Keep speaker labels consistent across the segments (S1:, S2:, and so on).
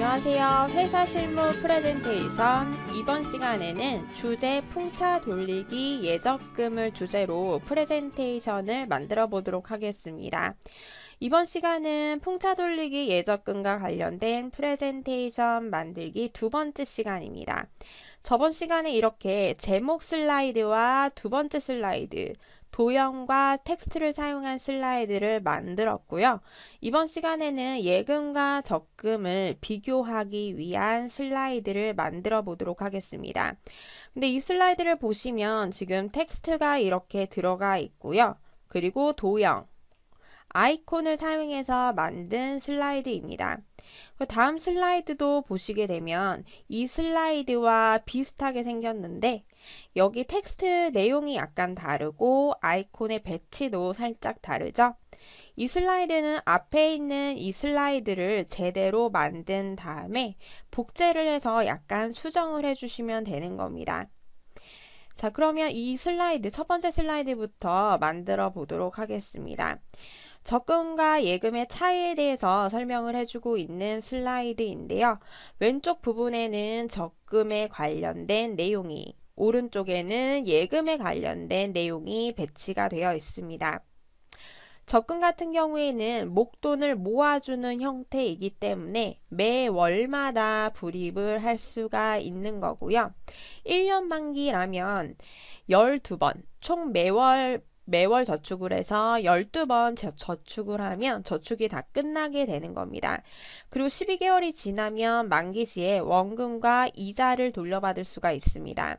S1: 안녕하세요. 회사 실무 프레젠테이션. 이번 시간에는 주제 풍차 돌리기 예적금을 주제로 프레젠테이션을 만들어 보도록 하겠습니다. 이번 시간은 풍차 돌리기 예적금과 관련된 프레젠테이션 만들기 두 번째 시간입니다. 저번 시간에 이렇게 제목 슬라이드와 두 번째 슬라이드, 도형과 텍스트를 사용한 슬라이드를 만들었고요. 이번 시간에는 예금과 적금을 비교하기 위한 슬라이드를 만들어 보도록 하겠습니다. 근데 이 슬라이드를 보시면 지금 텍스트가 이렇게 들어가 있고요. 그리고 도형, 아이콘을 사용해서 만든 슬라이드입니다. 다음 슬라이드도 보시게 되면 이 슬라이드와 비슷하게 생겼는데 여기 텍스트 내용이 약간 다르고 아이콘의 배치도 살짝 다르죠? 이 슬라이드는 앞에 있는 이 슬라이드를 제대로 만든 다음에 복제를 해서 약간 수정을 해주시면 되는 겁니다. 자, 그러면 이 슬라이드, 첫 번째 슬라이드부터 만들어 보도록 하겠습니다. 적금과 예금의 차이에 대해서 설명을 해주고 있는 슬라이드인데요. 왼쪽 부분에는 적금에 관련된 내용이, 오른쪽에는 예금에 관련된 내용이 배치가 되어 있습니다. 적금 같은 경우에는 목돈을 모아주는 형태이기 때문에 매월마다 불입을 할 수가 있는 거고요. 1년 만기라면 12번, 총 매월 저축을 해서 12번 저축을 하면 저축이 다 끝나게 되는 겁니다. 그리고 12개월이 지나면 만기 시에 원금과 이자를 돌려받을 수가 있습니다.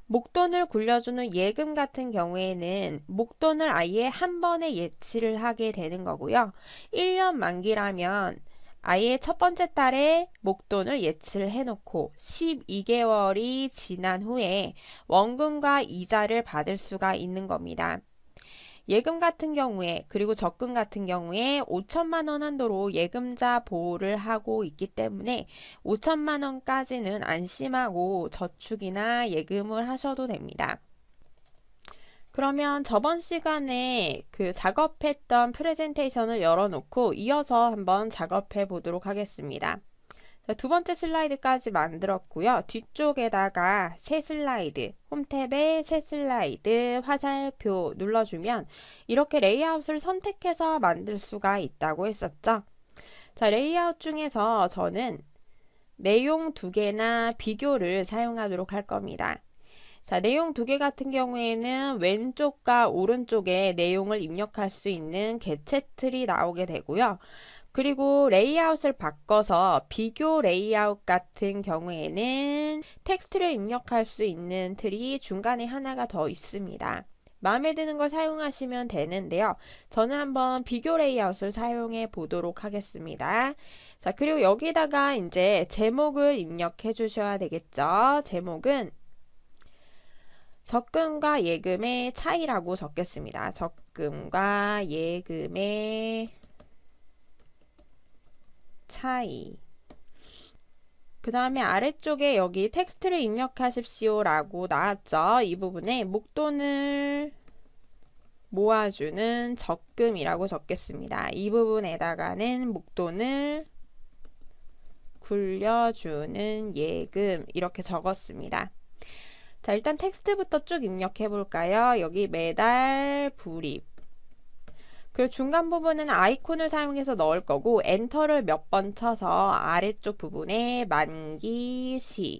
S1: 목돈을 굴려주는 예금 같은 경우에는 목돈을 아예 한 번에 예치를 하게 되는 거고요. 1년 만기라면 아예 첫 번째 달에 목돈을 예치를 해놓고 12개월이 지난 후에 원금과 이자를 받을 수가 있는 겁니다. 예금 같은 경우에 그리고 적금 같은 경우에 5천만 원 한도로 예금자 보호를 하고 있기 때문에 5천만 원까지는 안심하고 저축이나 예금을 하셔도 됩니다. 그러면 저번 시간에 작업했던 프레젠테이션을 열어놓고 이어서 한번 작업해 보도록 하겠습니다. 두 번째 슬라이드까지 만들었고요. 뒤쪽에다가 새 슬라이드, 홈탭에 새 슬라이드, 화살표 눌러주면 이렇게 레이아웃을 선택해서 만들 수가 있다고 했었죠. 자, 레이아웃 중에서 저는 내용 두 개나 비교를 사용하도록 할 겁니다. 자, 내용 두 개 같은 경우에는 왼쪽과 오른쪽에 내용을 입력할 수 있는 개체 틀이 나오게 되고요. 그리고 레이아웃을 바꿔서 비교 레이아웃 같은 경우에는 텍스트를 입력할 수 있는 틀이 중간에 하나가 더 있습니다. 마음에 드는 걸 사용하시면 되는데요. 저는 한번 비교 레이아웃을 사용해 보도록 하겠습니다. 자, 그리고 여기다가 이제 제목을 입력해 주셔야 되겠죠. 제목은 적금과 예금의 차이라고 적겠습니다. 적금과 예금의 차이. 그 다음에 아래쪽에 여기 텍스트를 입력하십시오 라고 나왔죠. 이 부분에 목돈을 모아주는 적금이라고 적겠습니다. 이 부분에다가는 목돈을 굴려주는 예금 이렇게 적었습니다. 자, 일단 텍스트부터 쭉 입력해 볼까요? 여기 매달 불입. 그리고 중간 부분은 아이콘을 사용해서 넣을 거고 엔터를 몇 번 쳐서 아래쪽 부분에 만기 시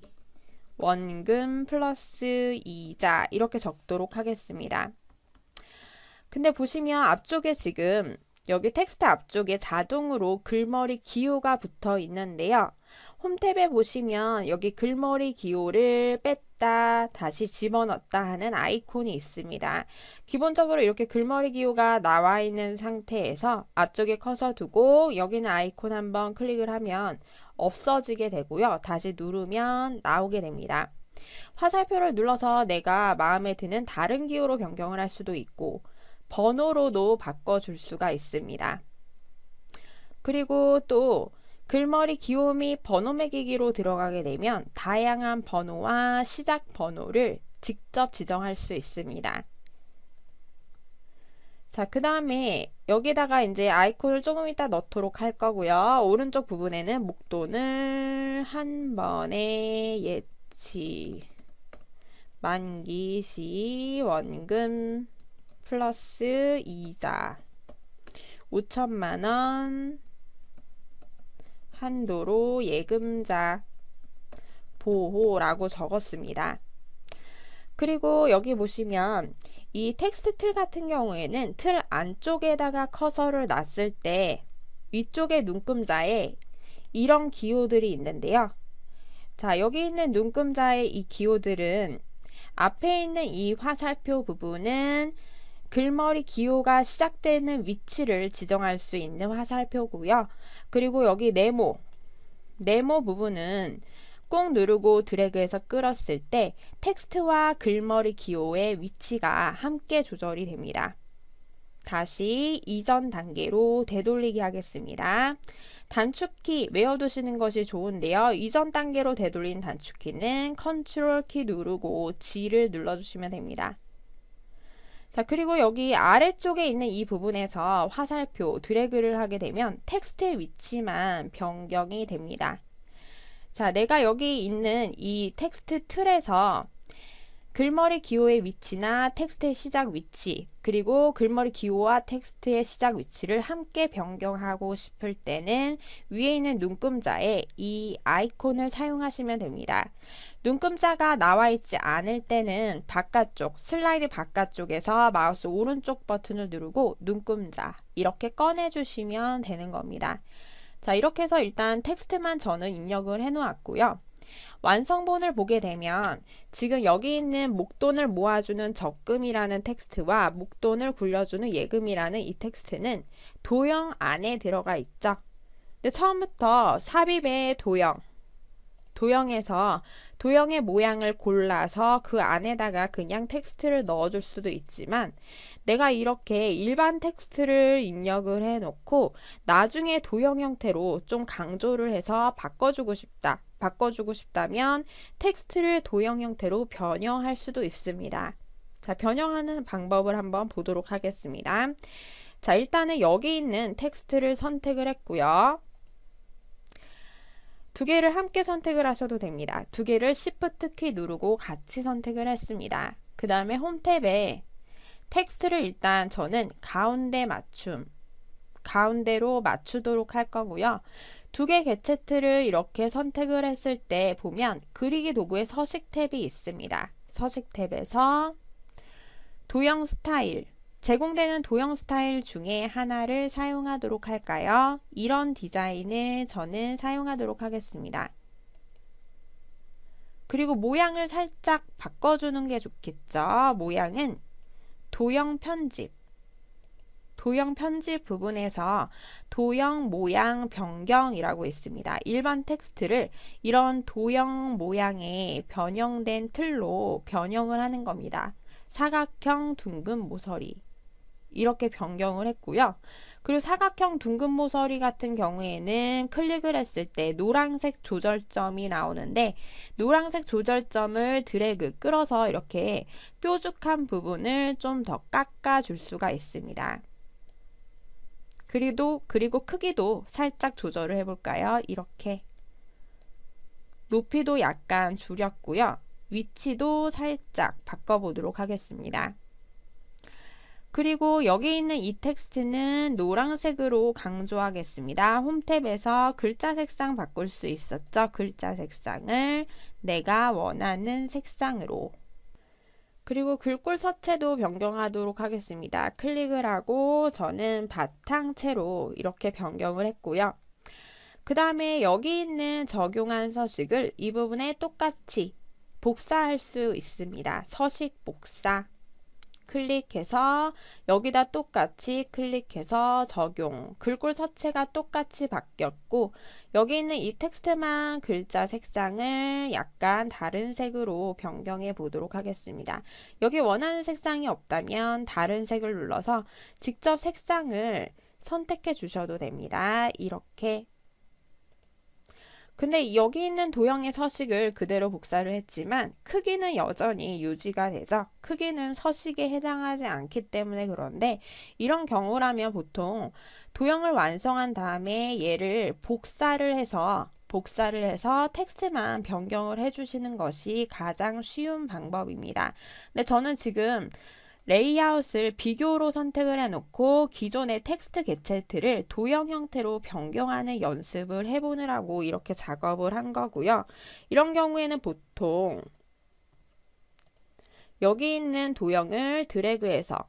S1: 원금 플러스 이자 이렇게 적도록 하겠습니다. 근데 보시면 앞쪽에 지금 여기 텍스트 앞쪽에 자동으로 글머리 기호가 붙어 있는데요. 홈탭에 보시면 여기 글머리 기호를 뺐다 다시 집어넣었다 하는 아이콘이 있습니다. 기본적으로 이렇게 글머리 기호가 나와 있는 상태에서 앞쪽에 커서 두고 여기는 아이콘 한번 클릭을 하면 없어지게 되고요. 다시 누르면 나오게 됩니다. 화살표를 눌러서 내가 마음에 드는 다른 기호로 변경을 할 수도 있고 번호로도 바꿔줄 수가 있습니다. 그리고 또 글머리 기호 및 번호 매기기로 들어가게 되면 다양한 번호와 시작 번호를 직접 지정할 수 있습니다. 자, 그 다음에 여기다가 이제 아이콘을 조금 이따 넣도록 할 거고요. 오른쪽 부분에는 목돈을 한 번에 예치 만기 시 원금 플러스 이자 5천만 원 한도로 예금자 보호라고 적었습니다. 그리고 여기 보시면 이 텍스트 틀 같은 경우에는 틀 안쪽에다가 커서를 놨을 때 위쪽에 눈금자에 이런 기호들이 있는데요. 자, 여기 있는 눈금자의 이 기호들은 앞에 있는 이 화살표 부분은 글머리 기호가 시작되는 위치를 지정할 수 있는 화살표고요. 그리고 여기 네모 부분은 꾹 누르고 드래그해서 끌었을 때 텍스트와 글머리 기호의 위치가 함께 조절이 됩니다. 다시 이전 단계로 되돌리기 하겠습니다. 단축키 외워두시는 것이 좋은데요. 이전 단계로 되돌린 단축키는 컨트롤 키 누르고 G를 눌러주시면 됩니다. 자, 그리고 여기 아래쪽에 있는 이 부분에서 화살표 드래그를 하게 되면 텍스트의 위치만 변경이 됩니다. 자, 내가 여기 있는 이 텍스트 틀에서 글머리 기호의 위치나 텍스트의 시작 위치, 그리고 글머리 기호와 텍스트의 시작 위치를 함께 변경하고 싶을 때는 위에 있는 눈금자에 이 아이콘을 사용하시면 됩니다. 눈금자가 나와 있지 않을 때는 바깥쪽, 슬라이드 바깥쪽에서 마우스 오른쪽 버튼을 누르고 눈금자 이렇게 꺼내주시면 되는 겁니다. 자, 이렇게 해서 일단 텍스트만 저는 입력을 해 놓았고요. 완성본을 보게 되면 지금 여기 있는 목돈을 모아주는 적금이라는 텍스트와 목돈을 굴려주는 예금이라는 이 텍스트는 도형 안에 들어가 있죠. 근데 처음부터 삽입의 도형에서 도형의 모양을 골라서 그 안에다가 그냥 텍스트를 넣어줄 수도 있지만 내가 이렇게 일반 텍스트를 입력을 해 놓고 나중에 도형 형태로 좀 강조를 해서 바꿔주고 싶다면 텍스트를 도형 형태로 변형할 수도 있습니다. 자, 변형하는 방법을 한번 보도록 하겠습니다. 자, 일단은 여기 있는 텍스트를 선택을 했고요. 두 개를 함께 선택을 하셔도 됩니다. 두 개를 Shift 키 누르고 같이 선택을 했습니다. 그 다음에 홈 탭에 텍스트를 일단 저는 가운데로 맞추도록 할 거고요. 두 개 개체틀을 이렇게 선택을 했을 때 보면 그리기 도구에 서식 탭이 있습니다. 서식 탭에서 도형 스타일, 제공되는 도형 스타일 중에 하나를 사용하도록 할까요? 이런 디자인을 저는 사용하도록 하겠습니다. 그리고 모양을 살짝 바꿔주는 게 좋겠죠. 모양은 도형 편집 부분에서 도형 모양 변경이라고 있습니다. 일반 텍스트를 이런 도형 모양의 변형된 틀로 변형을 하는 겁니다. 사각형 둥근 모서리 이렇게 변경을 했고요. 그리고 사각형 둥근 모서리 같은 경우에는 클릭을 했을 때 노란색 조절점이 나오는데 노란색 조절점을 드래그 끌어서 이렇게 뾰족한 부분을 좀 더 깎아 줄 수가 있습니다. 그리고 크기도 살짝 조절을 해볼까요? 이렇게 높이도 약간 줄였고요. 위치도 살짝 바꿔보도록 하겠습니다. 그리고 여기 있는 이 텍스트는 노란색으로 강조하겠습니다. 홈 탭에서 글자 색상 바꿀 수 있었죠. 글자 색상을 내가 원하는 색상으로. 그리고 글꼴 서체도 변경하도록 하겠습니다. 클릭을 하고 저는 바탕체로 이렇게 변경을 했고요. 그 다음에 여기 있는 적용한 서식을 이 부분에 똑같이 복사할 수 있습니다. 서식 복사. 클릭해서 여기다 똑같이 클릭해서 적용. 글꼴 서체가 똑같이 바뀌었고 여기 있는 이 텍스트만 글자 색상을 약간 다른 색으로 변경해 보도록 하겠습니다. 여기 원하는 색상이 없다면 다른 색을 눌러서 직접 색상을 선택해 주셔도 됩니다. 이렇게. 근데 여기 있는 도형의 서식을 그대로 복사를 했지만 크기는 여전히 유지가 되죠. 크기는 서식에 해당하지 않기 때문에 그런데 이런 경우라면 보통 도형을 완성한 다음에 얘를 복사를 해서 텍스트만 변경을 해주시는 것이 가장 쉬운 방법입니다. 근데 저는 지금 레이아웃을 비교로 선택을 해놓고 기존의 텍스트 게체트를 도형 형태로 변경하는 연습을 해보느라고 이렇게 작업을 한 거고요. 이런 경우에는 보통 여기 있는 도형을 드래그해서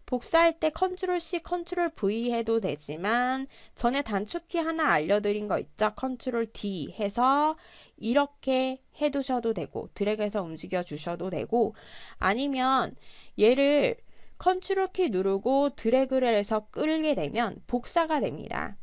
S1: 복사할 때 컨트롤 C, 컨트롤 V 해도 되지만 전에 단축키 하나 알려드린 거 있죠? 컨트롤 D 해서 이렇게 해두셔도 되고 드래그해서 움직여 주셔도 되고 아니면 얘를 컨트롤 키 누르고 드래그를 해서 끌게 되면 복사가 됩니다.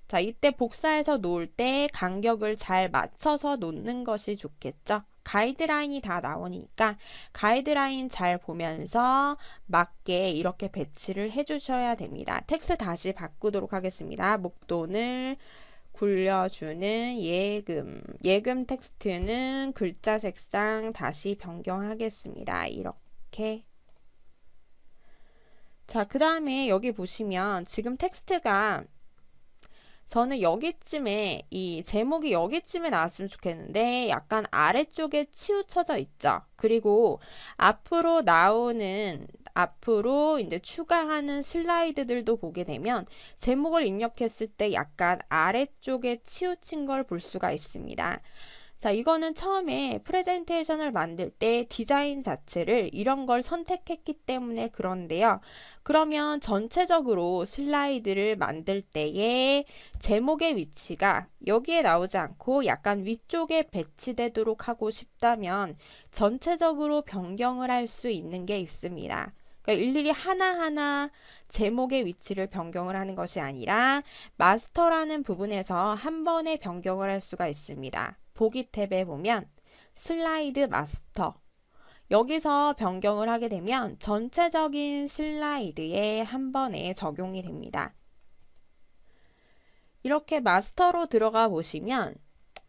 S1: 자, 이때 복사해서 놓을 때 간격을 잘 맞춰서 놓는 것이 좋겠죠? 가이드라인이 다 나오니까 가이드라인 잘 보면서 맞게 이렇게 배치를 해주셔야 됩니다. 텍스트 다시 바꾸도록 하겠습니다. 목돈을 굴려주는 예금 텍스트는 글자 색상 다시 변경하겠습니다. 이렇게. 자, 그 다음에 여기 보시면 지금 텍스트가 저는 여기쯤에 이 제목이 여기쯤에 나왔으면 좋겠는데 약간 아래쪽에 치우쳐져 있죠. 그리고 앞으로 이제 추가하는 슬라이드들도 보게 되면 제목을 입력했을 때 약간 아래쪽에 치우친 걸 볼 수가 있습니다. 자, 이거는 처음에 프레젠테이션을 만들 때 디자인 자체를 이런 걸 선택했기 때문에 그런데요. 그러면 전체적으로 슬라이드를 만들 때에 제목의 위치가 여기에 나오지 않고 약간 위쪽에 배치되도록 하고 싶다면 전체적으로 변경을 할 수 있는 게 있습니다. 그러니까 일일이 하나하나 제목의 위치를 변경을 하는 것이 아니라 마스터라는 부분에서 한 번에 변경을 할 수가 있습니다. 보기 탭에 보면 슬라이드 마스터 여기서 변경을 하게 되면 전체적인 슬라이드에 한 번에 적용이 됩니다. 이렇게 마스터로 들어가 보시면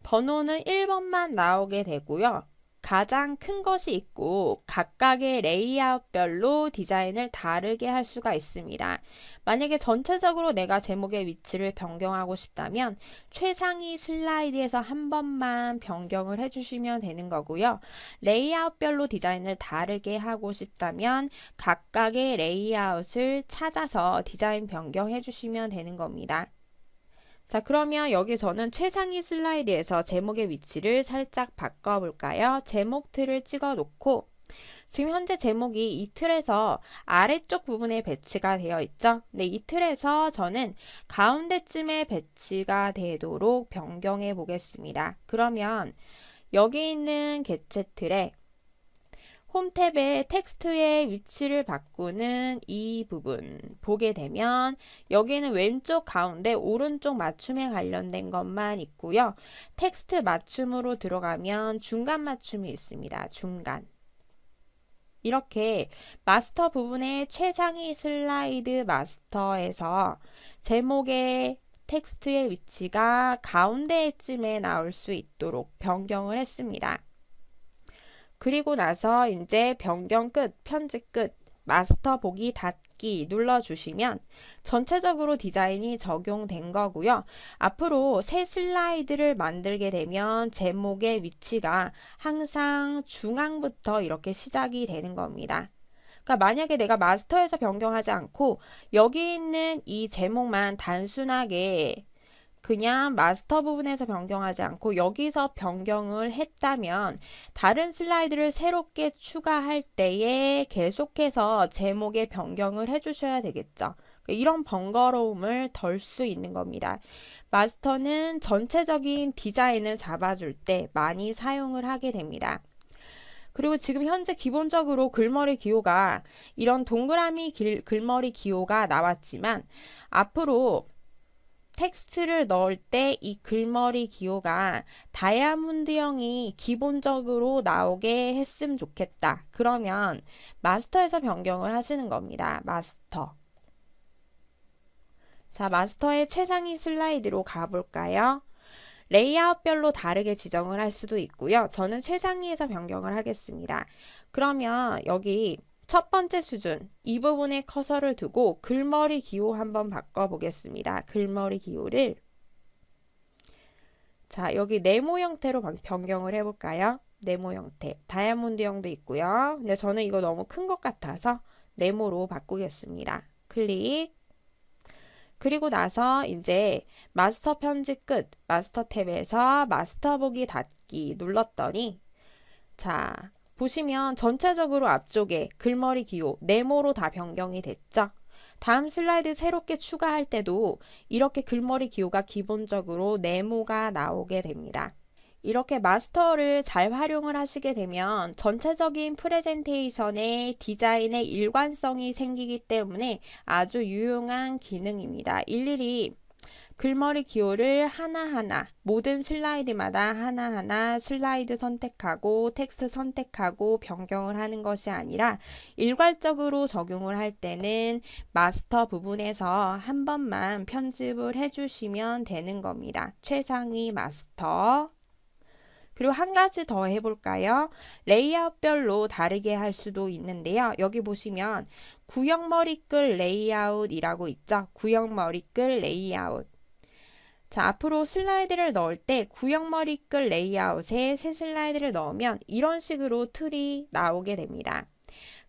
S1: 번호는 1번만 나오게 되고요. 가장 큰 것이 있고 각각의 레이아웃별로 디자인을 다르게 할 수가 있습니다. 만약에 전체적으로 내가 제목의 위치를 변경하고 싶다면 최상위 슬라이드에서 한 번만 변경을 해주시면 되는 거고요. 레이아웃별로 디자인을 다르게 하고 싶다면 각각의 레이아웃을 찾아서 디자인 변경해 주시면 되는 겁니다. 자, 그러면 여기 저는 최상위 슬라이드에서 제목의 위치를 살짝 바꿔볼까요? 제목 틀을 찍어 놓고 지금 현재 제목이 이 틀에서 아래쪽 부분에 배치가 되어 있죠. 근데 이 틀에서 저는 가운데쯤에 배치가 되도록 변경해 보겠습니다. 그러면 여기 있는 개체 틀에 홈 탭에 텍스트의 위치를 바꾸는 이 부분 보게 되면 여기는 왼쪽 가운데 오른쪽 맞춤에 관련된 것만 있고요. 텍스트 맞춤으로 들어가면 중간 맞춤이 있습니다. 중간. 이렇게 마스터 부분의 최상위 슬라이드 마스터에서 제목의 텍스트의 위치가 가운데쯤에 나올 수 있도록 변경을 했습니다. 그리고 나서 이제 변경 끝, 편집 끝, 마스터 보기 닫기 눌러주시면 전체적으로 디자인이 적용된 거고요. 앞으로 새 슬라이드를 만들게 되면 제목의 위치가 항상 중앙부터 이렇게 시작이 되는 겁니다. 그러니까 만약에 내가 마스터에서 변경하지 않고 여기 있는 이 제목만 단순하게 그냥 마스터 부분에서 변경하지 않고 여기서 변경을 했다면 다른 슬라이드를 새롭게 추가할 때에 계속해서 제목에 변경을 해주셔야 되겠죠. 이런 번거로움을 덜 수 있는 겁니다. 마스터는 전체적인 디자인을 잡아줄 때 많이 사용을 하게 됩니다. 그리고 지금 현재 기본적으로 글머리 기호가 이런 동그라미 글머리 기호가 나왔지만 앞으로 텍스트를 넣을 때 이 글머리 기호가 다이아몬드형이 기본적으로 나오게 했으면 좋겠다. 그러면 마스터에서 변경을 하시는 겁니다. 마스터. 자, 마스터의 최상위 슬라이드로 가볼까요? 레이아웃별로 다르게 지정을 할 수도 있고요. 저는 최상위에서 변경을 하겠습니다. 그러면 여기 첫 번째 수준 이 부분에 커서를 두고 글머리 기호 한번 바꿔보겠습니다. 글머리 기호를 자, 여기 네모 형태로 변경을 해볼까요? 네모 형태. 다이아몬드형도 있고요. 근데 저는 이거 너무 큰 것 같아서 네모로 바꾸겠습니다. 클릭. 그리고 나서 이제 마스터 편집 끝, 마스터 탭에서 마스터 보기 닫기 눌렀더니 자, 보시면 전체적으로 앞쪽에 글머리 기호 네모로 다 변경이 됐죠? 다음 슬라이드 새롭게 추가할 때도 이렇게 글머리 기호가 기본적으로 네모가 나오게 됩니다. 이렇게 마스터를 잘 활용을 하시게 되면 전체적인 프레젠테이션의 디자인의 일관성이 생기기 때문에 아주 유용한 기능입니다. 일일이 글머리 기호를 하나하나 모든 슬라이드마다 하나하나 슬라이드 선택하고 텍스트 선택하고 변경을 하는 것이 아니라 일괄적으로 적용을 할 때는 마스터 부분에서 한 번만 편집을 해주시면 되는 겁니다. 최상위 마스터. 그리고 한 가지 더 해볼까요? 레이아웃별로 다르게 할 수도 있는데요. 여기 보시면 구형 머리글 레이아웃이라고 있죠. 구형 머리글 레이아웃. 자, 앞으로 슬라이드를 넣을 때 구형 머리글 레이아웃에 새 슬라이드를 넣으면 이런 식으로 틀이 나오게 됩니다.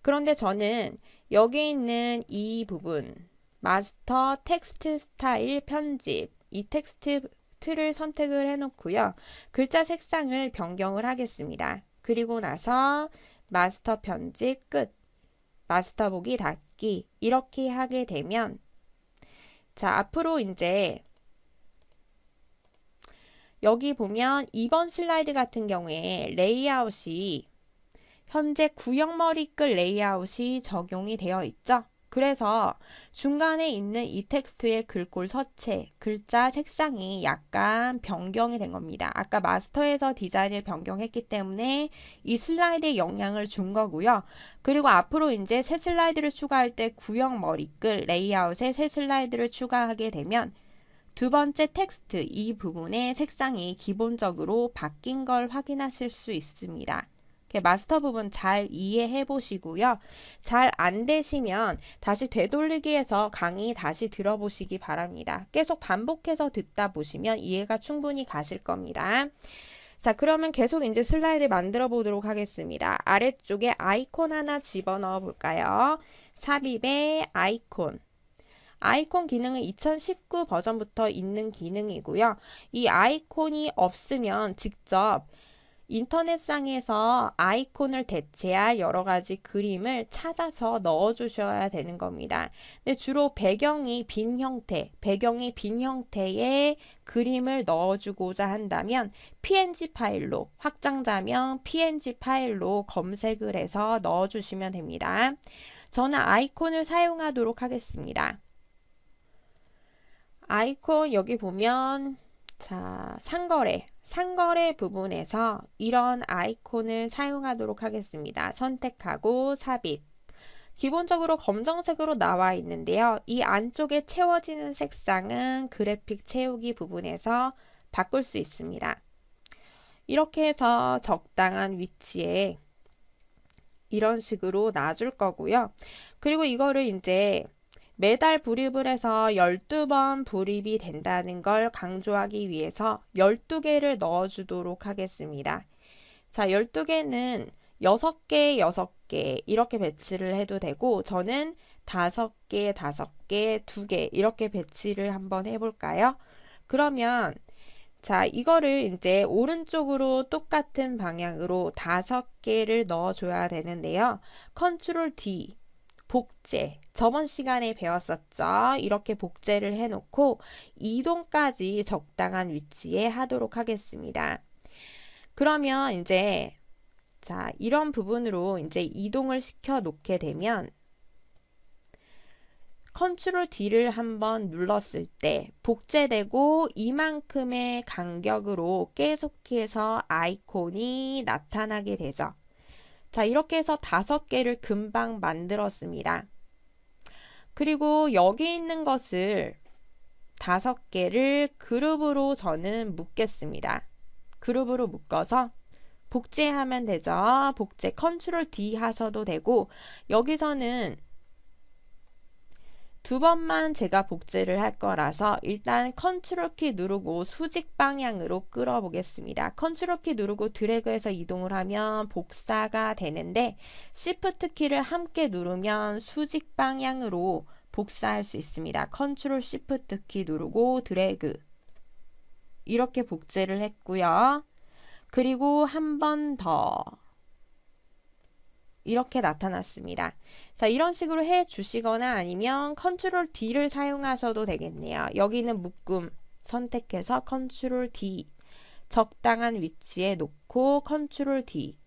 S1: 그런데 저는 여기 있는 이 부분 마스터 텍스트 스타일 편집 이 텍스트 틀을 선택을 해놓고요. 글자 색상을 변경을 하겠습니다. 그리고 나서 마스터 편집 끝, 마스터 보기 닫기 이렇게 하게 되면 자, 앞으로 이제 여기 보면 이번 슬라이드 같은 경우에 레이아웃이 현재 구형 머리글 레이아웃이 적용이 되어 있죠. 그래서 중간에 있는 이 텍스트의 글꼴 서체, 글자 색상이 약간 변경이 된 겁니다. 아까 마스터에서 디자인을 변경했기 때문에 이 슬라이드에 영향을 준 거고요. 그리고 앞으로 이제 새 슬라이드를 추가할 때 구형 머리글 레이아웃에 새 슬라이드를 추가하게 되면 두 번째 텍스트 이 부분의 색상이 기본적으로 바뀐 걸 확인하실 수 있습니다. 마스터 부분 잘 이해해 보시고요. 잘 안 되시면 다시 되돌리기해서 강의 다시 들어보시기 바랍니다. 계속 반복해서 듣다 보시면 이해가 충분히 가실 겁니다. 자, 그러면 계속 이제 슬라이드 만들어 보도록 하겠습니다. 아래쪽에 아이콘 하나 집어넣어 볼까요? 삽입의 아이콘. 아이콘 기능은 2019 버전부터 있는 기능이고요. 이 아이콘이 없으면 직접 인터넷상에서 아이콘을 대체할 여러 가지 그림을 찾아서 넣어 주셔야 되는 겁니다. 근데 주로 배경이 빈 형태의 그림을 넣어 주고자 한다면 PNG 파일로, 확장자명 PNG 파일로 검색을 해서 넣어 주시면 됩니다. 저는 아이콘을 사용하도록 하겠습니다. 아이콘 여기 보면 자, 상거래 부분에서 이런 아이콘을 사용하도록 하겠습니다. 선택하고 삽입. 기본적으로 검정색으로 나와 있는데요. 이 안쪽에 채워지는 색상은 그래픽 채우기 부분에서 바꿀 수 있습니다. 이렇게 해서 적당한 위치에 이런 식으로 놔줄 거고요. 그리고 이거를 이제 매달 불입을 해서 12번 불입이 된다는 걸 강조하기 위해서 12개를 넣어주도록 하겠습니다. 자, 12개는 6개, 6개 이렇게 배치를 해도 되고 저는 5개, 5개, 2개 이렇게 배치를 한번 해볼까요? 그러면 자, 이거를 이제 오른쪽으로 똑같은 방향으로 5개를 넣어줘야 되는데요. 컨트롤 D 복제, 저번 시간에 배웠었죠. 이렇게 복제를 해놓고 이동까지 적당한 위치에 하도록 하겠습니다. 그러면 이제 자, 이런 부분으로 이제 이동을 시켜 놓게 되면 컨트롤 D를 한번 눌렀을 때 복제되고 이만큼의 간격으로 계속해서 아이콘이 나타나게 되죠. 자, 이렇게 해서 5개를 금방 만들었습니다. 그리고 여기 있는 것을 5개를 그룹으로 저는 묶겠습니다. 그룹으로 묶어서 복제하면 되죠. 복제 컨트롤 D 하셔도 되고, 여기서는 2번만 제가 복제를 할 거라서 일단 컨트롤 키 누르고 수직 방향으로 끌어 보겠습니다. 컨트롤 키 누르고 드래그해서 이동을 하면 복사가 되는데, 시프트 키를 함께 누르면 수직 방향으로 복사할 수 있습니다. 컨트롤 시프트 키 누르고 드래그, 이렇게 복제를 했고요. 그리고 한 번 더 이렇게 나타났습니다. 자, 이런 식으로 해 주시거나 아니면 컨트롤 D를 사용하셔도 되겠네요. 여기는 묶음 선택해서 컨트롤 D, 적당한 위치에 놓고 컨트롤 D.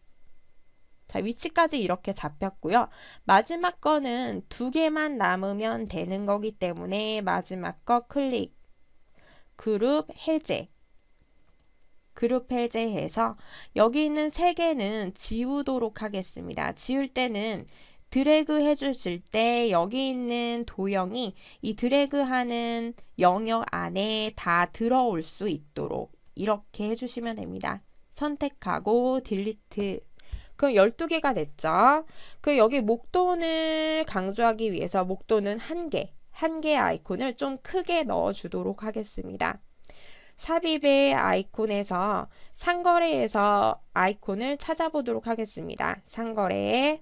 S1: 자, 위치까지 이렇게 잡혔고요. 마지막 거는 2개만 남으면 되는 거기 때문에 마지막 거 클릭, 그룹 해제, 그룹 해제해서 여기 있는 3개는 지우도록 하겠습니다. 지울 때는 드래그 해주실 때 여기 있는 도형이 이 드래그하는 영역 안에 다 들어올 수 있도록 이렇게 해주시면 됩니다. 선택하고 딜리트. 그럼 12개가 됐죠. 그 여기 목돈을 강조하기 위해서 목돈은 1개, 1개의 아이콘을 좀 크게 넣어 주도록 하겠습니다. 삽입의 아이콘에서 상거래에서 아이콘을 찾아보도록 하겠습니다. 상거래,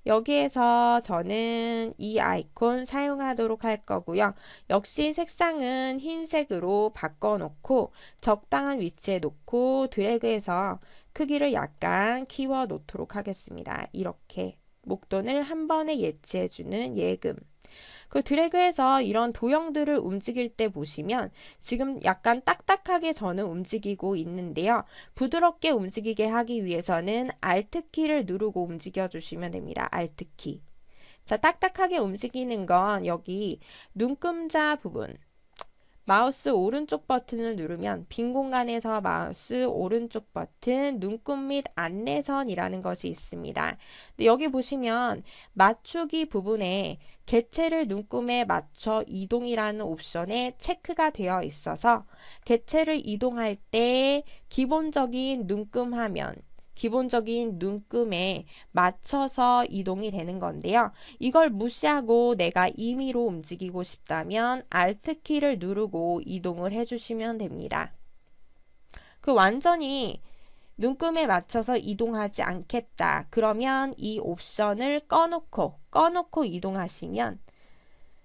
S1: 여기에서 저는 이 아이콘 사용하도록 할 거고요. 역시 색상은 흰색으로 바꿔놓고 적당한 위치에 놓고 드래그해서 크기를 약간 키워 놓도록 하겠습니다. 이렇게 목돈을 한 번에 예치해주는 예금. 그 드래그해서 이런 도형들을 움직일 때 보시면 지금 약간 딱딱하게 저는 움직이고 있는데요. 부드럽게 움직이게 하기 위해서는 Alt키를 누르고 움직여 주시면 됩니다. Alt키. 자, 딱딱하게 움직이는 건 여기 눈금자 부분, 마우스 오른쪽 버튼을 누르면 빈 공간에서 마우스 오른쪽 버튼 눈금 및 안내선이라는 것이 있습니다. 근데 여기 보시면 맞추기 부분에 개체를 눈금에 맞춰 이동이라는 옵션에 체크가 되어 있어서 개체를 이동할 때 기본적인 눈금 화면, 기본적인 눈금에 맞춰서 이동이 되는 건데요. 이걸 무시하고 내가 임의로 움직이고 싶다면 Alt키를 누르고 이동을 해주시면 됩니다. 그 완전히 눈금에 맞춰서 이동하지 않겠다. 그러면 이 옵션을 꺼놓고 이동하시면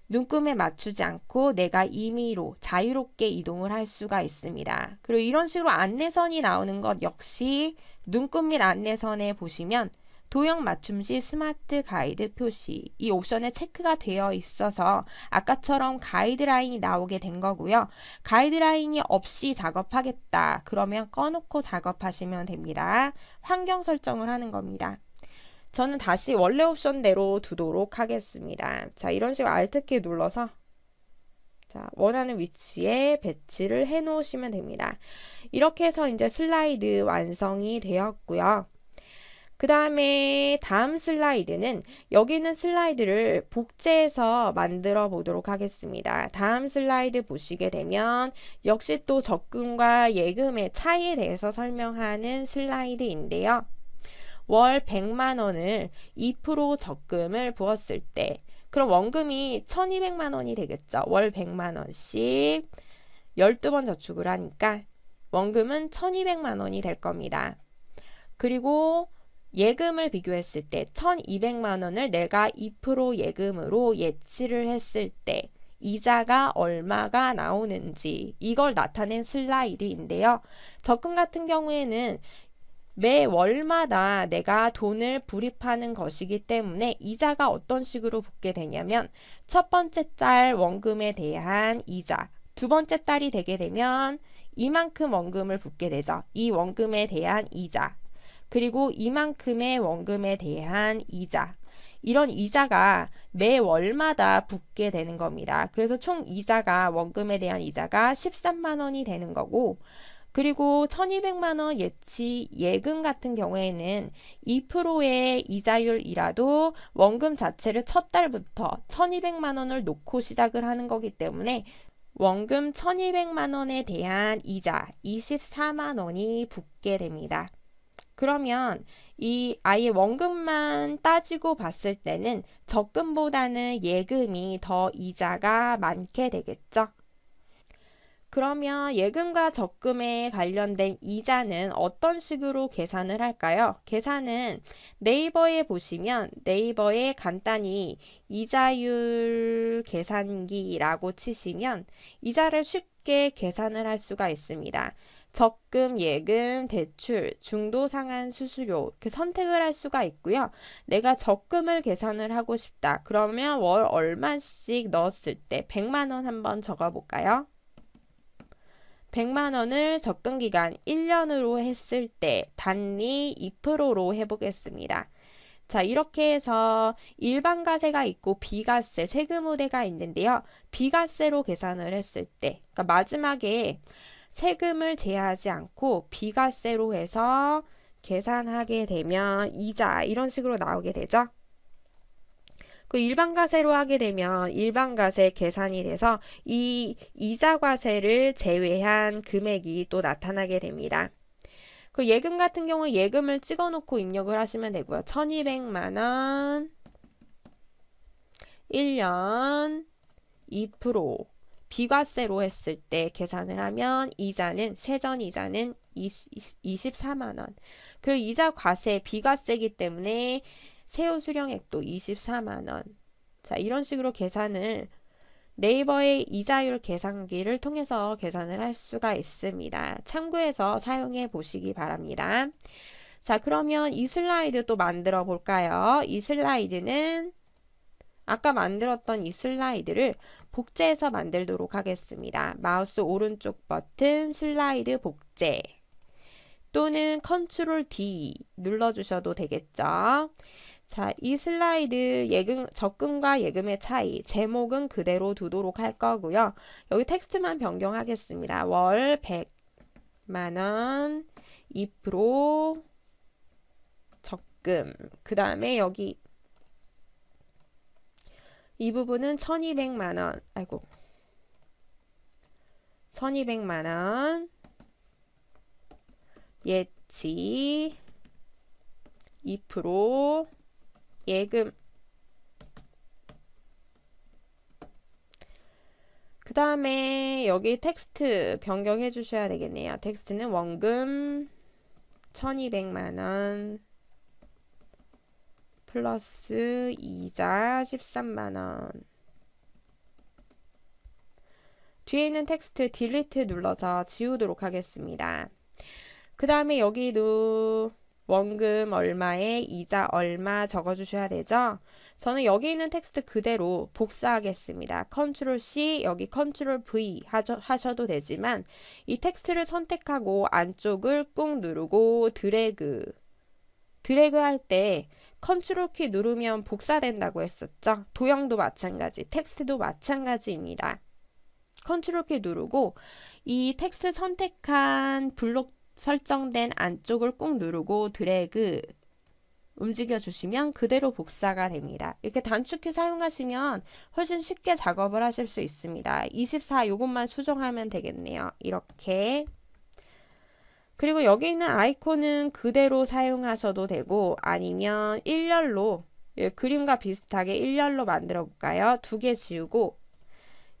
S1: 눈금에 맞추지 않고 내가 임의로 자유롭게 이동을 할 수가 있습니다. 그리고 이런 식으로 안내선이 나오는 것 역시 눈금 및 안내선에 보시면 도형 맞춤 시 스마트 가이드 표시, 이 옵션에 체크가 되어 있어서 아까처럼 가이드라인이 나오게 된 거고요. 가이드라인이 없이 작업하겠다. 그러면 꺼놓고 작업하시면 됩니다. 환경 설정을 하는 겁니다. 저는 다시 원래 옵션대로 두도록 하겠습니다. 자, 이런 식으로 Alt키 눌러서 자, 원하는 위치에 배치를 해 놓으시면 됩니다. 이렇게 해서 이제 슬라이드 완성이 되었고요. 그 다음에 다음 슬라이드는 여기 있는 슬라이드를 복제해서 만들어 보도록 하겠습니다. 다음 슬라이드 보시게 되면 역시 또 적금과 예금의 차이에 대해서 설명하는 슬라이드인데요. 월 100만원을 2% 적금을 부었을 때 그럼 원금이 1200만원이 되겠죠. 월 100만원씩 12번 저축을 하니까 원금은 1200만원이 될 겁니다. 그리고 예금을 비교했을 때 1200만원을 내가 2% 예금으로 예치를 했을 때 이자가 얼마가 나오는지 이걸 나타낸 슬라이드인데요. 적금 같은 경우에는 매 월마다 내가 돈을 불입하는 것이기 때문에 이자가 어떤 식으로 붙게 되냐면 첫 번째 달 원금에 대한 이자, 두 번째 달이 되게 되면 이만큼 원금을 붓게 되죠. 이 원금에 대한 이자, 그리고 이만큼의 원금에 대한 이자, 이런 이자가 매 월마다 붙게 되는 겁니다. 그래서 총 이자가 원금에 대한 이자가 13만원이 되는 거고 그리고 1200만 원 예치 예금 같은 경우에는 2%의 이자율이라도 원금 자체를 첫 달부터 1200만 원을 놓고 시작을 하는 거기 때문에 원금 1200만 원에 대한 이자 24만 원이 붙게 됩니다. 그러면 이 아예 원금만 따지고 봤을 때는 적금보다는 예금이 더 이자가 많게 되겠죠. 그러면 예금과 적금에 관련된 이자는 어떤 식으로 계산을 할까요? 계산은 네이버에 보시면 네이버에 간단히 이자율 계산기라고 치시면 이자를 쉽게 계산을 할 수가 있습니다. 적금, 예금, 대출, 중도상환 수수료 이렇게 선택을 할 수가 있고요. 내가 적금을 계산을 하고 싶다. 그러면 월 얼마씩 넣었을 때 100만 원 한번 적어볼까요? 100만 원을 적금 기간 1년으로 했을 때 단리 2%로 해보겠습니다. 자, 이렇게 해서 일반가세가 있고 비과세, 세금 우대가 있는데요. 비과세로 계산을 했을 때, 그러니까 마지막에 세금을 제하지 않고 비과세로 해서 계산하게 되면 이자 이런 식으로 나오게 되죠. 그 일반과세로 하게 되면 일반과세 계산이 돼서 이 이자과세를 제외한 금액이 또 나타나게 됩니다. 그 예금 같은 경우 예금을 찍어놓고 입력을 하시면 되고요. 1200만 원 1년 2% 비과세로 했을 때 계산을 하면 이자는 세전 이자는 24만 원. 그 이자 과세 비과세이기 때문에 세후 수령액도 24만 원. 자, 이런 식으로 계산을 네이버의 이자율 계산기를 통해서 계산을 할 수가 있습니다. 참고해서 사용해 보시기 바랍니다. 자, 그러면 이 슬라이드 또 만들어 볼까요? 이 슬라이드는 아까 만들었던 이 슬라이드를 복제해서 만들도록 하겠습니다. 마우스 오른쪽 버튼 슬라이드 복제 또는 컨트롤 D 눌러주셔도 되겠죠. 자, 이 슬라이드 적금과 예금의 차이, 제목은 그대로 두도록 할 거고요. 여기 텍스트만 변경하겠습니다. 월 100만 원, 2% 적금. 그 다음에 여기 이 부분은 1200만 원. 아이고. 1200만 원. 예치 2% 예금. 그 다음에 여기 텍스트 변경해 주셔야 되겠네요. 텍스트는 원금 1200만 원 플러스 이자 13만 원. 뒤에 있는 텍스트 딜리트 눌러서 지우도록 하겠습니다. 그 다음에 여기도 원금 얼마에 이자 얼마 적어주셔야 되죠. 저는 여기 있는 텍스트 그대로 복사하겠습니다. 컨트롤 C, 여기 컨트롤 V 하셔도 되지만 이 텍스트를 선택하고 안쪽을 꾹 누르고 드래그 할 때 컨트롤 키 누르면 복사된다고 했었죠. 도형도 마찬가지, 텍스트도 마찬가지입니다. 컨트롤 키 누르고 이 텍스트 선택한 블록 설정된 안쪽을 꾹 누르고 드래그 움직여 주시면 그대로 복사가 됩니다. 이렇게 단축키 사용하시면 훨씬 쉽게 작업을 하실 수 있습니다. 24 요것만 수정하면 되겠네요. 이렇게. 그리고 여기 있는 아이콘은 그대로 사용하셔도 되고 아니면 일렬로 그림과 비슷하게 일렬로 만들어 볼까요? 2개 지우고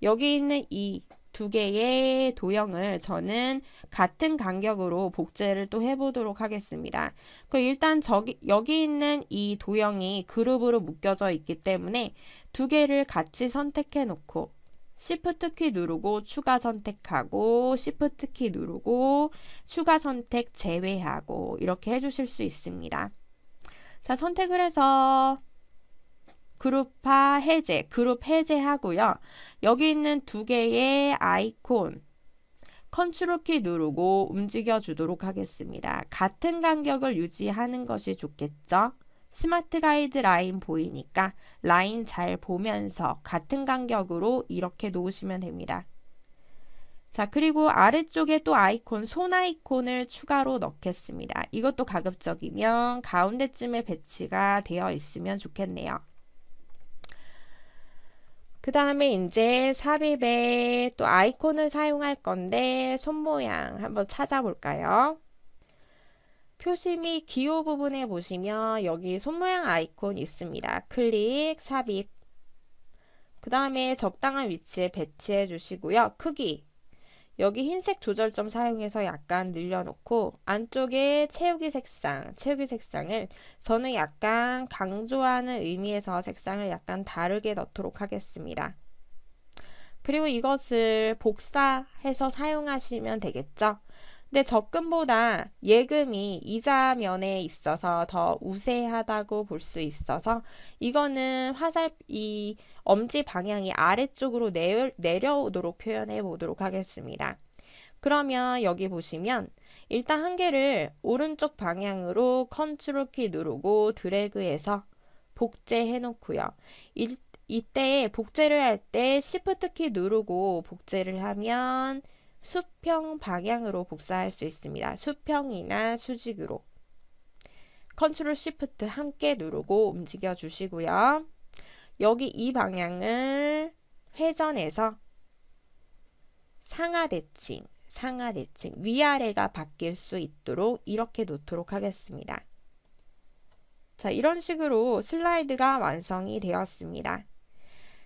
S1: 여기 있는 이 2개의 도형을 저는 같은 간격으로 복제를 또 해보도록 하겠습니다. 일단 여기 있는 이 도형이 그룹으로 묶여져 있기 때문에 2개를 같이 선택해 놓고 Shift 키 누르고 추가 선택하고 Shift 키 누르고 추가 선택 제외하고 이렇게 해주실 수 있습니다. 자, 선택을 해서 그룹화 해제, 그룹 해제하고요. 여기 있는 2개의 아이콘 컨트롤 키 누르고 움직여 주도록 하겠습니다. 같은 간격을 유지하는 것이 좋겠죠. 스마트 가이드 라인 보이니까 라인 잘 보면서 같은 간격으로 이렇게 놓으시면 됩니다. 자, 그리고 아래쪽에 또 아이콘, 손 아이콘을 추가로 넣겠습니다. 이것도 가급적이면 가운데쯤에 배치가 되어 있으면 좋겠네요. 그 다음에 이제 삽입에 또 아이콘을 사용할 건데 손 모양 한번 찾아볼까요? 표시 및 기호 부분에 보시면 여기 손 모양 아이콘 있습니다. 클릭, 삽입. 그 다음에 적당한 위치에 배치해 주시고요. 크기. 여기 흰색 조절점 사용해서 약간 늘려놓고 안쪽에 채우기 색상을 저는 약간 강조하는 의미에서 색상을 약간 다르게 넣도록 하겠습니다. 그리고 이것을 복사해서 사용하시면 되겠죠. 근데 적금보다 예금이 이자면에 있어서 더 우세하다고 볼 수 있어서 이거는 이 엄지 방향이 아래쪽으로 내려오도록 표현해 보도록 하겠습니다. 그러면 여기 보시면 일단 한 개를 오른쪽 방향으로 컨트롤 키 누르고 드래그해서 복제해 놓고요. 이때 복제를 할 때 시프트 키 누르고 복제를 하면 수평 방향으로 복사할 수 있습니다. 수평이나 수직으로. 컨트롤 시프트 함께 누르고 움직여 주시고요. 여기 이 방향을 회전해서 상하 대칭 위아래가 바뀔 수 있도록 이렇게 놓도록 하겠습니다. 자, 이런 식으로 슬라이드가 완성이 되었습니다.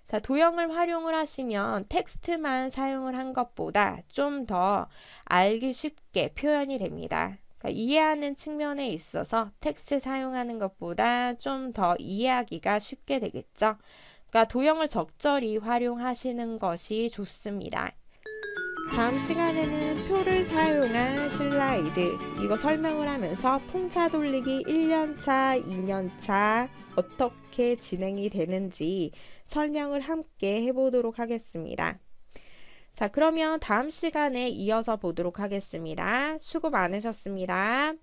S1: 자, 도형을 활용을 하시면 텍스트만 사용을 한 것보다 좀 더 알기 쉽게 표현이 됩니다. 그러니까 이해하는 측면에 있어서 텍스트 사용하는 것보다 좀 더 이해하기가 쉽게 되겠죠. 그러니까 도형을 적절히 활용하시는 것이 좋습니다. 다음 시간에는 표를 사용한 슬라이드 이거 설명을 하면서 풍차 돌리기 1년차, 2년차 어떻게 진행이 되는지 설명을 함께 해보도록 하겠습니다. 자, 그러면 다음 시간에 이어서 보도록 하겠습니다. 수고 많으셨습니다.